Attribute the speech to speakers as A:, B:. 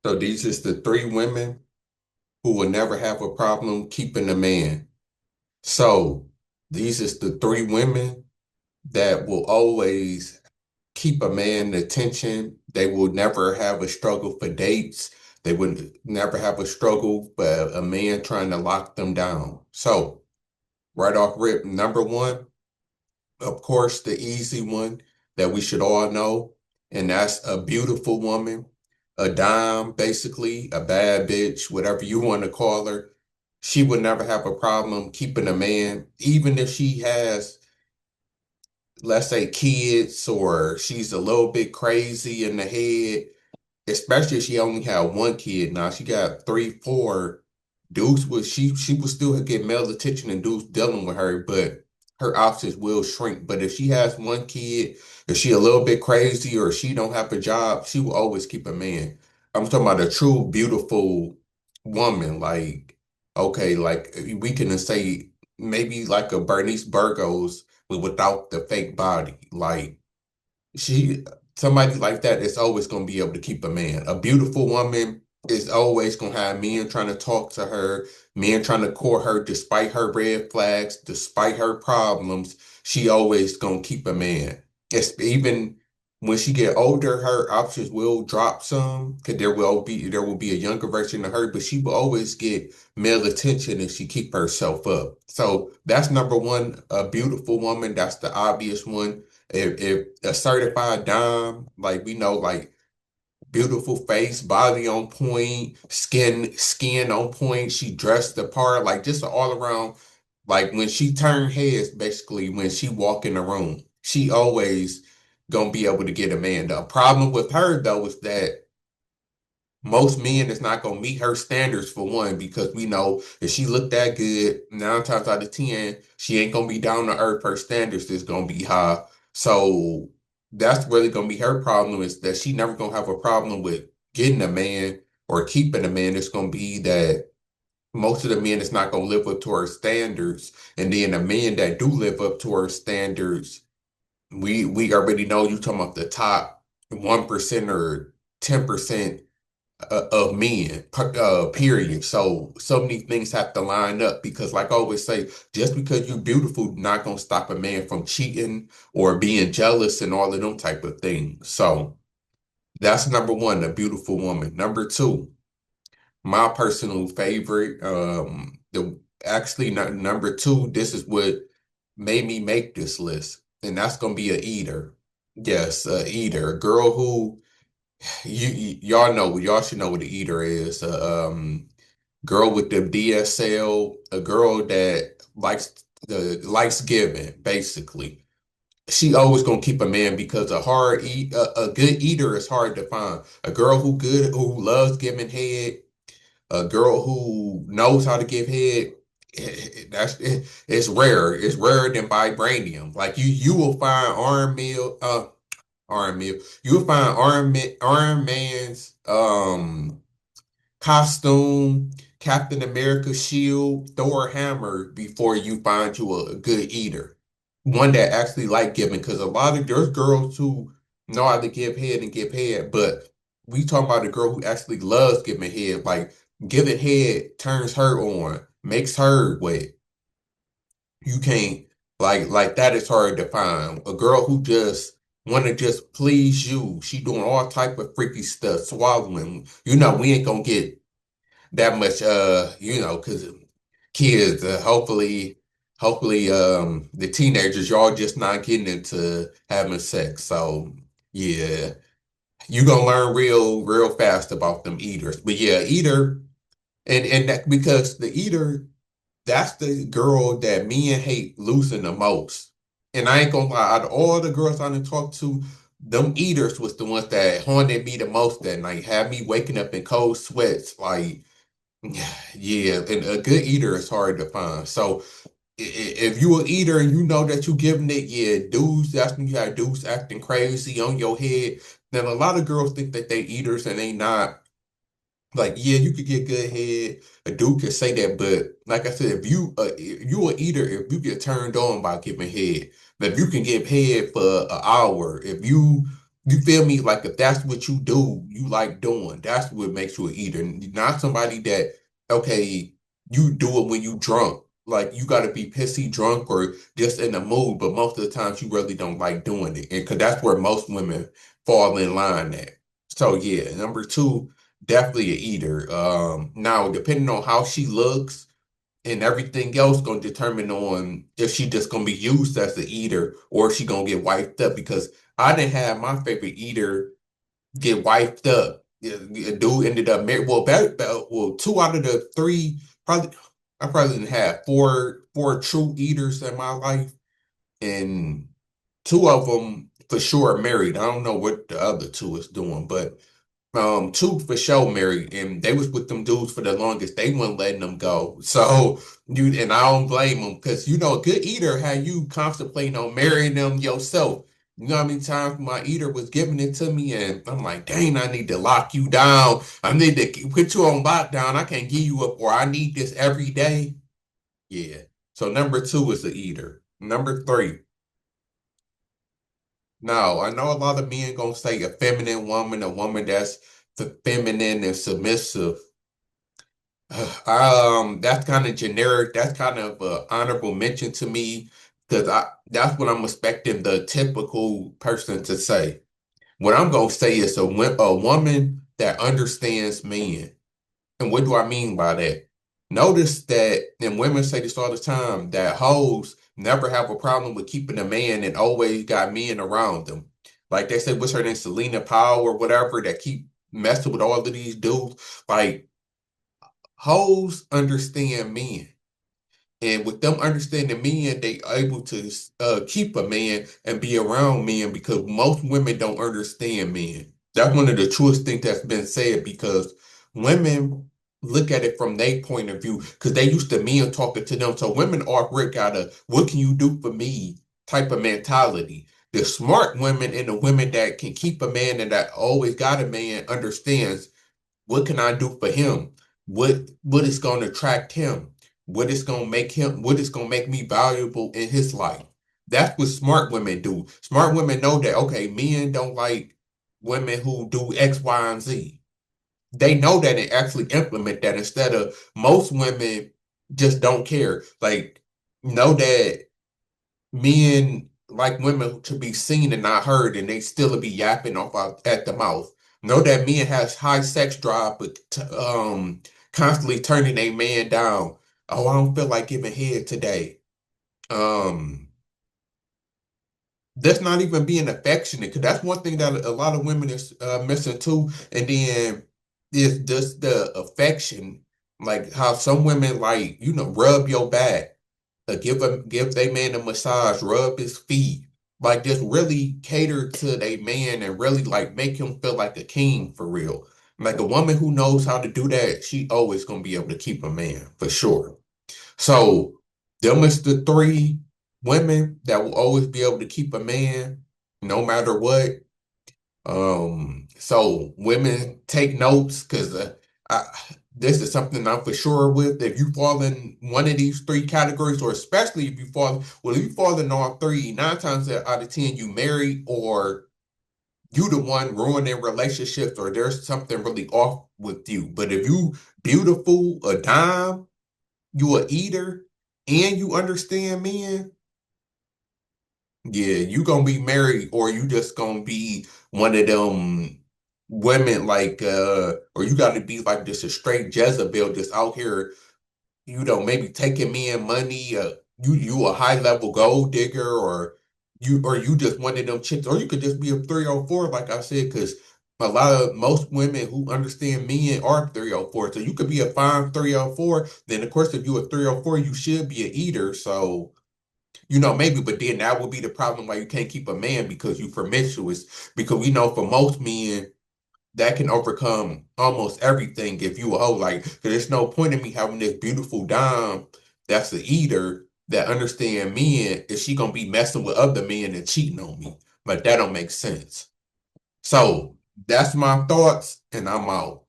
A: So these is the three women who will never have a problem keeping a man. So these is the three women that will always keep a man attention. They will never have a struggle for dates. They would never have a struggle for a man trying to lock them down. So right off rip, number one, of course, the easy one that we should all know, and that's a beautiful woman, a dime, basically, a bad bitch, whatever you want to call her. She would never have a problem keeping a man, even if she has, let's say, kids or she's a little bit crazy in the head, especially if she only had one kid. Now she got three, four. Dudes would she would still get male attention and dudes dealing with her, but her options will shrink. But if she has one kid, if she a little bit crazy or she don't have a job, she will always keep a man. I'm talking about a true beautiful woman, like okay, like we can say maybe like a Bernice Burgos, but without the fake body. Like she somebody like that is always going to be able to keep a man. A beautiful woman is always going to have men trying to talk to her, men trying to court her despite her red flags, despite her problems. She always going to keep a man. It's even when she get older, her options will drop some because there will be a younger version of her, but she will always get male attention if she keep herself up. So that's number one, a beautiful woman. That's the obvious one. If a certified dime, like we know, like beautiful face, body on point, skin on point, she dressed the part, like just all around. Like when she turned heads, basically when she walk in the room, she always gonna be able to get a man. The problem with her though is that most men is not gonna meet her standards for one, because we know if she looked that good, 9 times out of 10, she ain't gonna be down to earth. Her standards is gonna be high. So that's really gonna be her problem, is that she never gonna have a problem with getting a man or keeping a man. It's gonna be that most of the men is not gonna live up to her standards. And then the men that do live up to her standards, we already know you talking about the top 1% or 10% of men, period. So many things have to line up, because like I always say, just because you're beautiful, not gonna stop a man from cheating or being jealous and all of them type of things. So that's number one, a beautiful woman. Number two, my personal favorite, the actually not number two, this is what made me make this list, and that's gonna be a eater. Yes, a eater, a girl who y'all know, y'all should know what the eater is. Girl with the DSL, a girl that likes giving, basically. She always gonna keep a man, because a good eater is hard to find. A girl who loves giving head, a girl who knows how to give head. It's rare. It's rarer than vibranium. Like you will find Iron Meal. You'll find Iron Man's costume, Captain America shield, Thor hammer before you find you a good eater. One that actually like giving, because a lot of there's girls who know how to give head and give head, but we talking about a girl who actually loves giving head. Like giving head turns her on, makes her wet. You can't like that is hard to find. A girl who just want to just please you. She doing all type of freaky stuff, swallowing. We ain't gonna get that much because kids, hopefully the teenagers, y'all just not getting into having sex. So yeah, you gonna learn real fast about them eaters. But yeah, eater, and that because the eater, that's the girl that me and hate losing the most. And I ain't gonna lie, out of all the girls I done talked to, them eaters was the ones that haunted me the most that night, had me waking up in cold sweats. Like, yeah, and a good eater is hard to find. So if you an eater and you know that you giving it, yeah, dudes, that's when you have dudes acting crazy on your head. Then a lot of girls think that they eaters and they not. Like, yeah, you could get good head. A dude could say that, but like I said, if you a eater, if you get turned on by giving head, but if you can give head for an hour, if you You feel me? Like if that's what you do, you like doing. That's what makes you an eater. Not somebody that, okay, you do it when you drunk. Like you got to be pissy drunk or just in the mood, but most of the times you really don't like doing it. And because that's where most women fall in line at. So yeah, number two, definitely an eater. Now depending on how she looks and everything else gonna determine on if she just gonna be used as the eater or if she gonna get wiped up because I didn't have my favorite eater get wiped up. Yeah, a dude ended up married. Well, well, two out of the three probably I probably didn't have four true eaters in my life, and two of them for sure married. I don't know what the other two is doing, but two for sure married, and they was with them dudes for the longest. They weren't letting them go. So you and I don't blame them because a good eater had you contemplating on marrying them yourself. You know how many times my eater was giving it to me, and I'm like, dang, I need to lock you down. I need to put you on lockdown. I can't give you up, or I need this every day. Yeah. So number two is the eater. Number three. Now, I know a lot of men gonna say a feminine woman, a woman that's feminine and submissive. That's kind of generic. That's kind of honorable mention to me because I that's what I'm expecting the typical person to say. What I'm gonna say is a woman that understands men. And what do I mean by that? Notice that, and women say this all the time, that hoes never have a problem with keeping a man and always got men around them. Like they said, what's her name, Selena Powell or whatever, that keep messing with all of these dudes. Like hoes understand men. And with them understanding men, they able to keep a man and be around men because most women don't understand men. That's one of the truest things that's been said because women look at it from their point of view because they used to men talking to them. So women already got a "what can you do for me" type of mentality. The smart women and the women that can keep a man and that always got a man understands what can I do for him? What is going to attract him? What is going to make him? What is going to make me valuable in his life? That's what smart women do. Smart women know that okay, men don't like women who do X, Y, and Z. They know that and actually implement that instead of most women just don't care. Like know that men like women to be seen and not heard, and they still be yapping off out at the mouth. Know that men has high sex drive, but constantly turning a man down. Oh, I don't feel like giving head today. Um, that's not even being affectionate, because that's one thing that a lot of women is missing too. And then is just the affection, like how some women like rub your back give they man a massage, rub his feet, like just really cater to they man and really like make him feel like a king for real. Like a woman who knows how to do that, she always gonna be able to keep a man for sure. So them is the three women that will always be able to keep a man no matter what. So women take notes because I, this is something I'm for sure with. If you fall in one of these three categories, or especially if you fall in all three, nine times out of ten, you marry or you the one ruining relationships, or there's something really off with you. But if you beautiful, a dime, you a eater, and you understand men, yeah, you gonna be married, or you just gonna be one of them women like or you gotta be like just a straight Jezebel just out here, maybe taking men money, you a high level gold digger, or you just one of them chicks, or you could just be a 304, like I said, because most women who understand men are 304. So you could be a fine 304. Then of course if you a 304, you should be an eater. So maybe, but then that would be the problem why you can't keep a man because you promiscuous. Because we know for most men that can overcome almost everything if you a hoe. Like, there's no point in me having this beautiful dime that's a eater that understand men if she gonna be messing with other men and cheating on me. Like that don't make sense. So that's my thoughts, and I'm out.